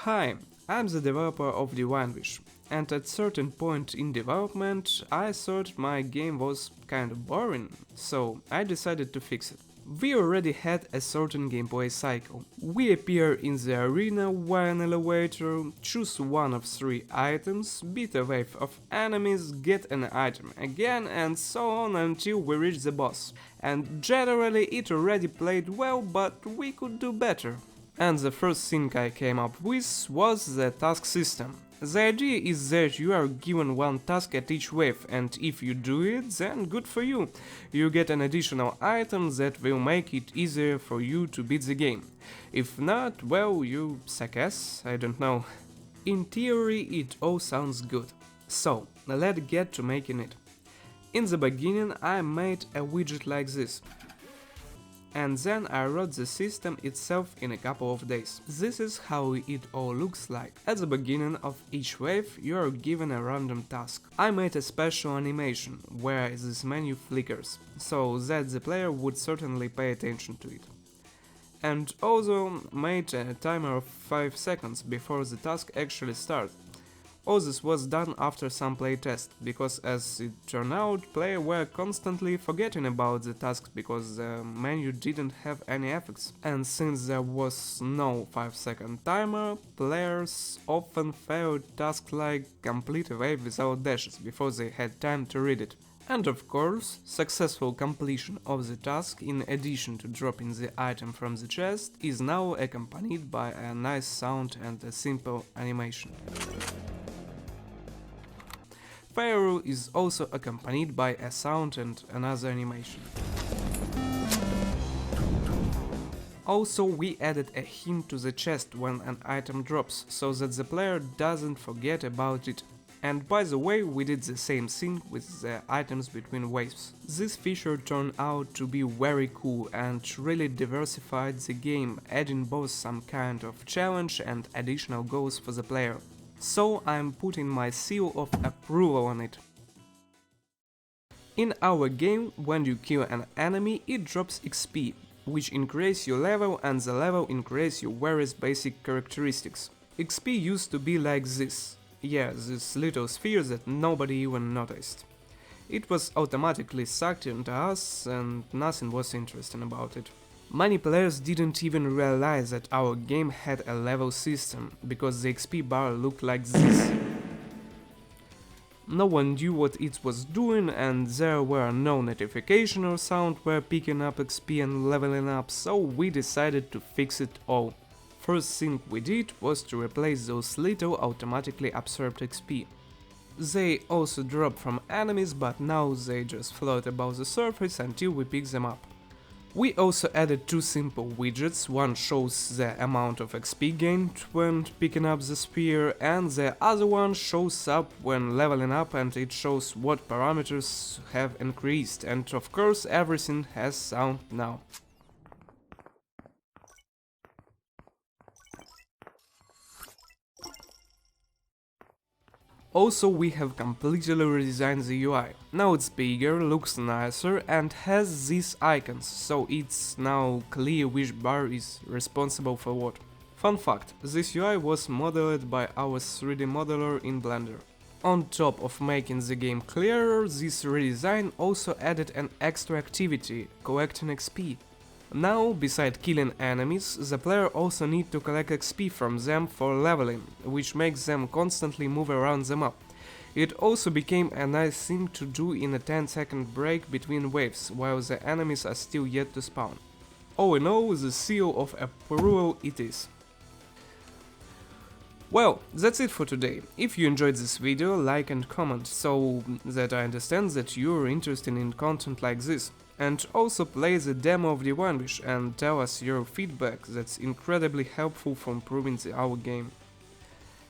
Hi, I'm the developer of Divine Wish, and at certain point in development I thought my game was kind of boring, so I decided to fix it. We already had a certain gameplay cycle. We appear in the arena via an elevator, choose one of 3 items, beat a wave of enemies, get an item again, and so on until we reach the boss. And generally it already played well, but we could do better. And the first thing I came up with was the task system. The idea is that you are given one task at each wave, and if you do it, then good for you. You get an additional item that will make it easier for you to beat the game. If not, well, you suck ass, I don't know. In theory, it all sounds good. So, let's get to making it. In the beginning, I made a widget like this. And then I wrote the system itself in a couple of days. This is how it all looks like. At the beginning of each wave you are given a random task. I made a special animation where this menu flickers, so that the player would certainly pay attention to it. And also made a timer of 5 seconds before the task actually starts. All this was done after some playtest, because as it turned out, players were constantly forgetting about the tasks because the menu didn't have any effects. And since there was no 5-second timer, players often failed tasks like complete a wave without dashes before they had time to read it. And of course, successful completion of the task, in addition to dropping the item from the chest, is now accompanied by a nice sound and a simple animation. Failure is also accompanied by a sound and another animation. Also, we added a hint to the chest when an item drops, so that the player doesn't forget about it. And by the way, we did the same thing with the items between waves. This feature turned out to be very cool and really diversified the game, adding both some kind of challenge and additional goals for the player. So I'm putting my seal of approval on it. In our game, when you kill an enemy, it drops XP, which increases your level, and the level increases your various basic characteristics. XP used to be like this. Yeah, this little sphere that nobody even noticed. It was automatically sucked into us and nothing was interesting about it. Many players didn't even realize that our game had a level system, because the XP bar looked like this. No one knew what it was doing, and there were no notification or sound where picking up XP and leveling up, so we decided to fix it all. First thing we did was to replace those little automatically absorbed XP. They also drop from enemies, but now they just float above the surface until we pick them up. We also added 2 simple widgets, one shows the amount of XP gained when picking up the spear, and the other one shows up when leveling up, and it shows what parameters have increased, and of course everything has sound now. Also, we have completely redesigned the UI. Now it's bigger, looks nicer and has these icons, so it's now clear which bar is responsible for what. Fun fact, this UI was modeled by our 3D modeler in Blender. On top of making the game clearer, this redesign also added an extra activity, collecting XP. Now, beside killing enemies, the player also needs to collect XP from them for leveling, which makes them constantly move around the map. It also became a nice thing to do in a 10-second break between waves, while the enemies are still yet to spawn. All in all, the seal of approval it is. Well, that's it for today. If you enjoyed this video, like and comment, so that I understand that you're interested in content like this. And also play the demo of Divine Wish and tell us your feedback, that's incredibly helpful for improving our game.